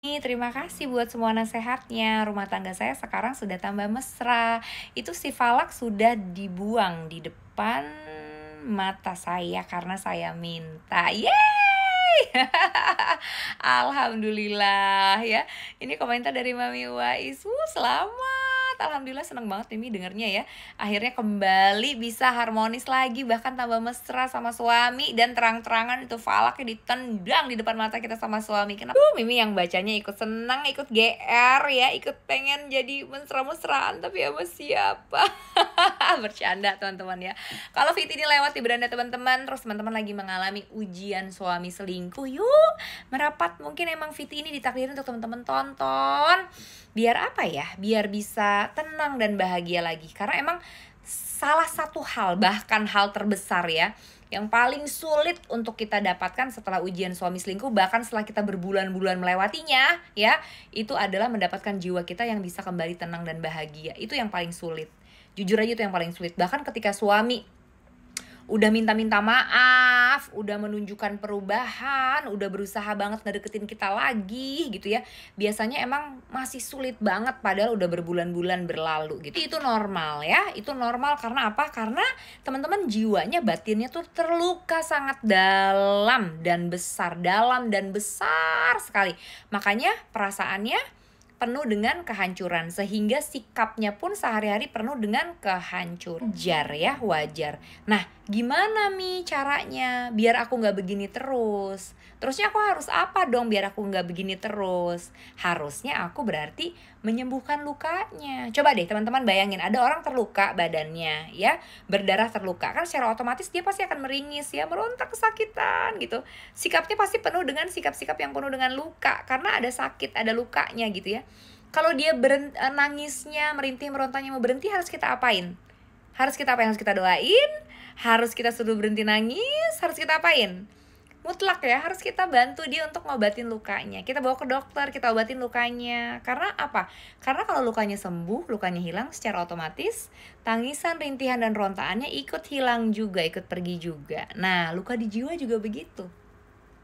Terima kasih buat semua nasehatnya. Rumah tangga saya sekarang sudah tambah mesra. Itu si Falak sudah dibuang di depan mata saya karena saya minta. Yeay! Alhamdulillah ya. Ini komentar dari Mami Wais. Selamat. Alhamdulillah seneng banget Mimi dengernya ya. Akhirnya kembali bisa harmonis lagi, bahkan tambah mesra sama suami. Dan terang-terangan itu Falaknya ditendang di depan mata kita sama suami. Kenapa? Mimi yang bacanya ikut senang, ikut GR ya, ikut pengen jadi mesra-mesraan. Tapi sama siapa? Bercanda teman-teman ya. Kalau fit ini lewat di beranda teman-teman, terus teman-teman lagi mengalami ujian suami selingkuh, yuk merapat. Mungkin emang fit ini ditakdirin untuk teman-teman tonton. Biar apa ya? Biar bisa tenang dan bahagia lagi. Karena emang salah satu hal, bahkan hal terbesar ya, yang paling sulit untuk kita dapatkan setelah ujian suami selingkuh, bahkan setelah kita berbulan-bulan melewatinya ya, itu adalah mendapatkan jiwa kita yang bisa kembali tenang dan bahagia. Itu yang paling sulit. Jujur aja itu yang paling sulit. Bahkan ketika suami udah minta-minta maaf, udah menunjukkan perubahan, udah berusaha banget ngedeketin kita lagi gitu ya, biasanya emang masih sulit banget padahal udah berbulan-bulan berlalu gitu. Itu normal ya, itu normal. Karena apa? Karena teman-teman jiwanya, batinnya tuh terluka sangat dalam dan besar sekali. Makanya perasaannya penuh dengan kehancuran, sehingga sikapnya pun sehari-hari penuh dengan kehancuran. Wajar ya, wajar. Nah, gimana Mi caranya biar aku gak begini terus? Terusnya aku harus apa dong biar aku gak begini terus? Harusnya aku berarti menyembuhkan lukanya. Coba deh teman-teman bayangin, ada orang terluka badannya ya, berdarah terluka, kan secara otomatis dia pasti akan meringis ya, meronta kesakitan gitu. Sikapnya pasti penuh dengan sikap-sikap yang penuh dengan luka, karena ada sakit, ada lukanya gitu ya. Kalau dia nangisnya, merintih, merontanya mau berhenti, harus kita apain? Harus kita apain? Harus kita doain? Harus kita suruh berhenti nangis? Harus kita apain? Mutlak ya, harus kita bantu dia untuk ngobatin lukanya. Kita bawa ke dokter, kita obatin lukanya. Karena apa? Karena kalau lukanya sembuh, lukanya hilang, secara otomatis tangisan, rintihan, dan rontaannya ikut hilang juga, ikut pergi juga. Nah, luka di jiwa juga begitu.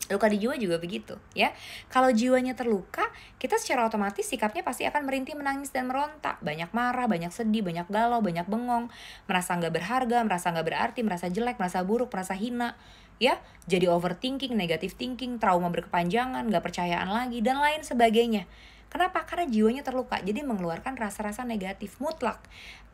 Luka di jiwa juga begitu ya. Kalau jiwanya terluka, kita secara otomatis sikapnya pasti akan merintih, menangis, dan meronta. Banyak marah, banyak sedih, banyak galau, banyak bengong, merasa gak berharga, merasa gak berarti, merasa jelek, merasa buruk, merasa hina ya. Jadi overthinking, negative thinking, trauma berkepanjangan, gak percayaan lagi, dan lain sebagainya. Kenapa? Karena jiwanya terluka, jadi mengeluarkan rasa-rasa negatif mutlak.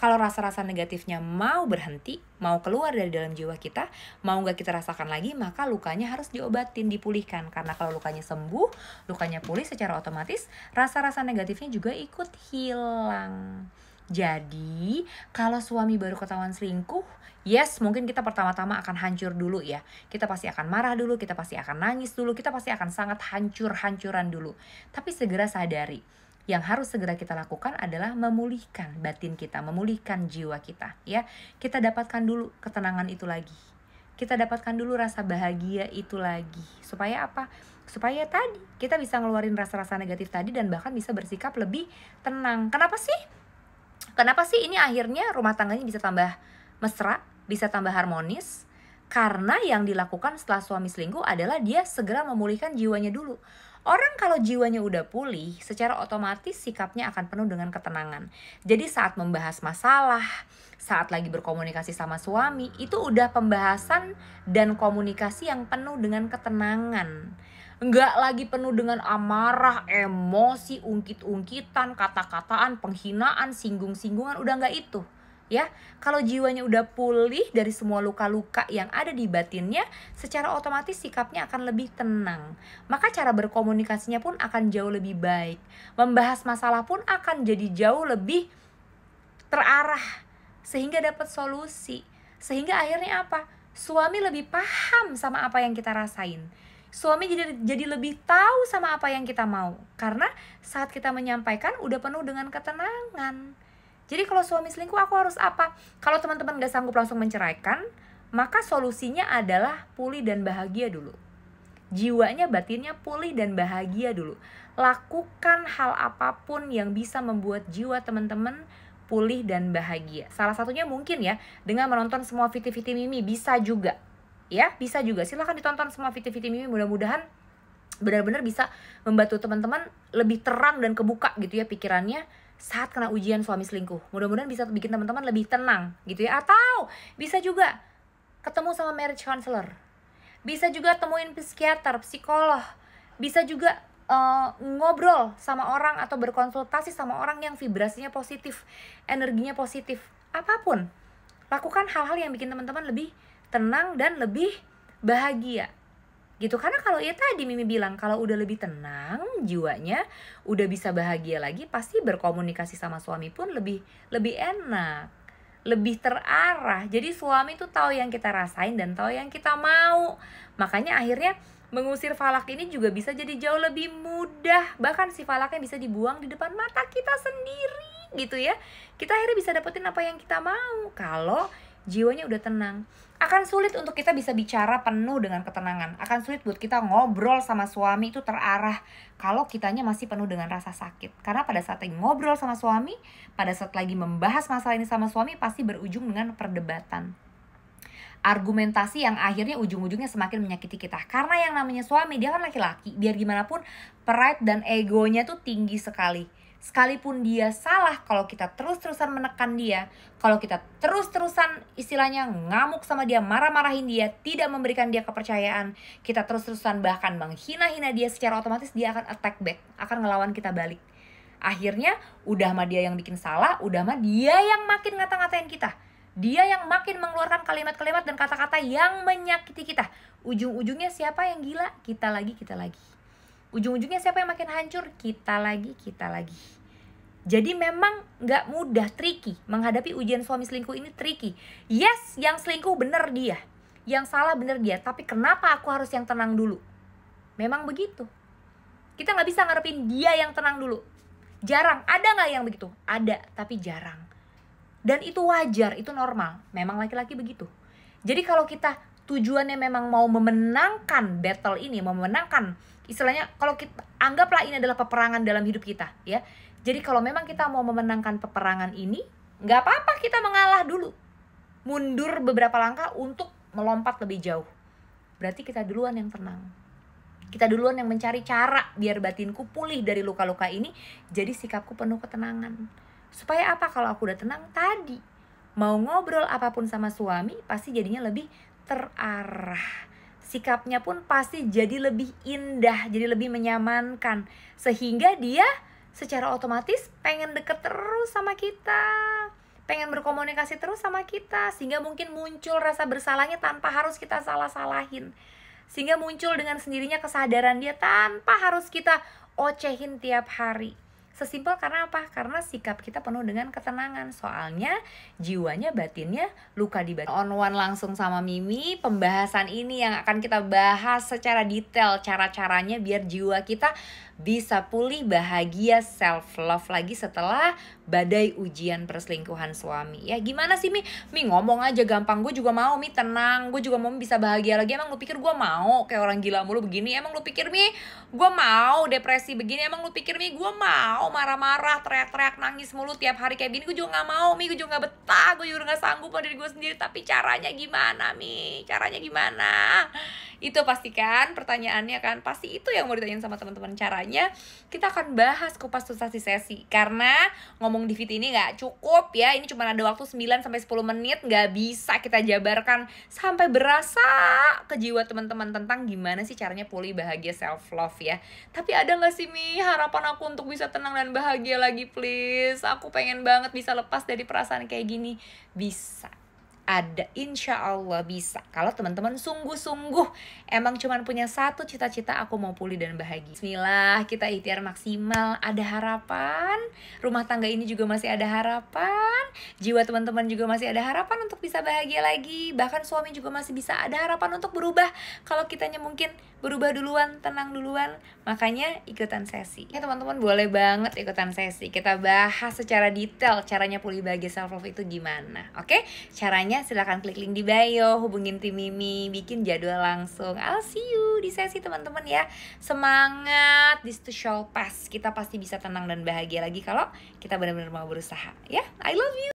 Kalau rasa-rasa negatifnya mau berhenti, mau keluar dari dalam jiwa kita, mau gak kita rasakan lagi, maka lukanya harus diobatin, dipulihkan. Karena kalau lukanya sembuh, lukanya pulih, secara otomatis rasa-rasa negatifnya juga ikut hilang. Jadi kalau suami baru ketahuan selingkuh, yes, mungkin kita pertama-tama akan hancur dulu ya. Kita pasti akan marah dulu, kita pasti akan nangis dulu, kita pasti akan sangat hancur-hancuran dulu. Tapi segera sadari, yang harus segera kita lakukan adalah memulihkan batin kita, memulihkan jiwa kita ya. Kita dapatkan dulu ketenangan itu lagi. Kita dapatkan dulu rasa bahagia itu lagi. Supaya apa? Supaya tadi kita bisa ngeluarin rasa-rasa negatif tadi dan bahkan bisa bersikap lebih tenang. Kenapa sih? Kenapa sih ini akhirnya rumah tangganya bisa tambah mesra, bisa tambah harmonis? Karena yang dilakukan setelah suami selingkuh adalah dia segera memulihkan jiwanya dulu. Orang kalau jiwanya udah pulih, secara otomatis sikapnya akan penuh dengan ketenangan. Jadi saat membahas masalah, saat lagi berkomunikasi sama suami, itu udah pembahasan dan komunikasi yang penuh dengan ketenangan. Nggak lagi penuh dengan amarah, emosi, ungkit-ungkitan, kata-kataan, penghinaan, singgung-singgungan, udah nggak itu. Ya, kalau jiwanya udah pulih dari semua luka-luka yang ada di batinnya, secara otomatis sikapnya akan lebih tenang. Maka cara berkomunikasinya pun akan jauh lebih baik. Membahas masalah pun akan jadi jauh lebih terarah, sehingga dapat solusi. Sehingga akhirnya apa? Suami lebih paham sama apa yang kita rasain. Suami jadi lebih tahu sama apa yang kita mau. Karena saat kita menyampaikan udah penuh dengan ketenangan. Jadi kalau suami selingkuh, aku harus apa? Kalau teman-teman gak sanggup langsung menceraikan, maka solusinya adalah pulih dan bahagia dulu. Jiwanya, batinnya pulih dan bahagia dulu. Lakukan hal apapun yang bisa membuat jiwa teman-teman pulih dan bahagia. Salah satunya mungkin ya, dengan menonton semua Viti-Viti Mimi, bisa juga. Ya, bisa juga. Silahkan ditonton semua Viti-Viti Mimi, mudah-mudahan benar-benar bisa membantu teman-teman lebih terang dan kebuka gitu ya pikirannya saat kena ujian suami selingkuh. Mudah-mudahan bisa bikin teman-teman lebih tenang gitu ya. Atau bisa juga ketemu sama marriage counselor, bisa juga temuin psikiater, psikolog, bisa juga ngobrol sama orang atau berkonsultasi sama orang yang vibrasinya positif, energinya positif. Apapun, lakukan hal-hal yang bikin teman-teman lebih tenang dan lebih bahagia gitu. Karena kalau ya tadi Mimi bilang, kalau udah lebih tenang jiwanya, udah bisa bahagia lagi, pasti berkomunikasi sama suami pun lebih enak, lebih terarah. Jadi suami tuh tahu yang kita rasain dan tahu yang kita mau. Makanya akhirnya mengusir falak ini juga bisa jadi jauh lebih mudah. Bahkan si falaknya bisa dibuang di depan mata kita sendiri gitu ya. Kita akhirnya bisa dapetin apa yang kita mau kalau jiwanya udah tenang. Akan sulit untuk kita bisa bicara penuh dengan ketenangan. Akan sulit buat kita ngobrol sama suami itu terarah kalau kitanya masih penuh dengan rasa sakit. Karena pada saat lagi ngobrol sama suami, pada saat lagi membahas masalah ini sama suami, pasti berujung dengan perdebatan, argumentasi yang akhirnya ujung-ujungnya semakin menyakiti kita. Karena yang namanya suami, dia kan laki-laki, biar gimana pun pride dan egonya tuh tinggi sekali. Sekalipun dia salah, kalau kita terus-terusan menekan dia, kalau kita terus-terusan istilahnya ngamuk sama dia, marah-marahin dia, tidak memberikan dia kepercayaan, kita terus-terusan bahkan menghina-hina dia, secara otomatis dia akan attack back, akan ngelawan kita balik. Akhirnya udah mah dia yang bikin salah, udah mah dia yang makin ngata-ngatain kita, dia yang makin mengeluarkan kalimat-kalimat dan kata-kata yang menyakiti kita. Ujung-ujungnya siapa yang gila? Kita lagi. Ujung-ujungnya siapa yang makin hancur? Kita lagi. Jadi memang gak mudah, tricky. Menghadapi ujian suami selingkuh ini tricky. Yes, yang selingkuh bener dia, yang salah bener dia. Tapi kenapa aku harus yang tenang dulu? Memang begitu. Kita gak bisa ngarepin dia yang tenang dulu. Jarang, ada gak yang begitu? Ada, tapi jarang. Dan itu wajar, itu normal. Memang laki-laki begitu. Jadi kalau kita tujuannya memang mau memenangkan battle ini, mau memenangkan, istilahnya kalau kita anggaplah ini adalah peperangan dalam hidup kita ya. Jadi kalau memang kita mau memenangkan peperangan ini, nggak apa-apa kita mengalah dulu, mundur beberapa langkah untuk melompat lebih jauh. Berarti kita duluan yang tenang, kita duluan yang mencari cara biar batinku pulih dari luka-luka ini. Jadi sikapku penuh ketenangan. Supaya apa? Kalau aku udah tenang tadi, mau ngobrol apapun sama suami pasti jadinya lebih terarah, sikapnya pun pasti jadi lebih indah, jadi lebih menyamankan, sehingga dia secara otomatis pengen deket terus sama kita, pengen berkomunikasi terus sama kita, sehingga mungkin muncul rasa bersalahnya tanpa harus kita salah-salahin, sehingga muncul dengan sendirinya kesadaran dia tanpa harus kita ocehin tiap hari. Sesimpel karena apa? Karena sikap kita penuh dengan ketenangan. Soalnya jiwanya, batinnya luka di batin. On one langsung sama Mimi, pembahasan ini yang akan kita bahas secara detail, cara-caranya biar jiwa kita bisa pulih, bahagia, self love lagi setelah badai ujian perselingkuhan suami. Ya gimana sih Mi ngomong aja gampang, gue juga mau Mi tenang, gue juga mau bisa bahagia lagi. Emang lu pikir gue mau kayak orang gila mulu begini? Emang lu pikir Mi gue mau depresi begini? Emang lu pikir Mi gue mau marah-marah, teriak-teriak, nangis mulu tiap hari kayak gini? Gue juga gak mau Mi, gue juga gak betah, gue juga gak sanggup sama diri gue sendiri. Tapi caranya gimana Mi? Caranya gimana? Itu pastikan pertanyaannya kan, pasti itu yang mau ditanyain sama teman-teman. Caranya kita akan bahas kupas tuntas di sesi, karena ngomong di VT ini gak cukup ya. Ini cuma ada waktu 9-10 menit, gak bisa kita jabarkan sampai berasa ke jiwa teman-teman tentang gimana sih caranya pulih, bahagia, self love ya. Tapi ada gak sih Mi harapan aku untuk bisa tenang dan bahagia lagi? Please, aku pengen banget bisa lepas dari perasaan kayak gini. Bisa, ada, insya Allah bisa. Kalau teman-teman sungguh-sungguh emang cuman punya satu cita-cita, aku mau pulih dan bahagia. Bismillah, kita ikhtiar maksimal. Ada harapan, rumah tangga ini juga masih ada harapan, jiwa teman-teman juga masih ada harapan untuk bisa bahagia lagi. Bahkan suami juga masih bisa ada harapan untuk berubah. Kalau kitanya mungkin berubah duluan, tenang duluan. Makanya ikutan sesi ya teman-teman, boleh banget ikutan sesi. Kita bahas secara detail caranya pulih bahagia self love itu gimana. Oke, caranya silahkan klik link di bio, hubungin tim Mimi, bikin jadwal langsung. I'll see you di sesi teman-teman ya. Semangat, this to show pass. Kita pasti bisa tenang dan bahagia lagi kalau kita benar-benar mau berusaha ya. I love you.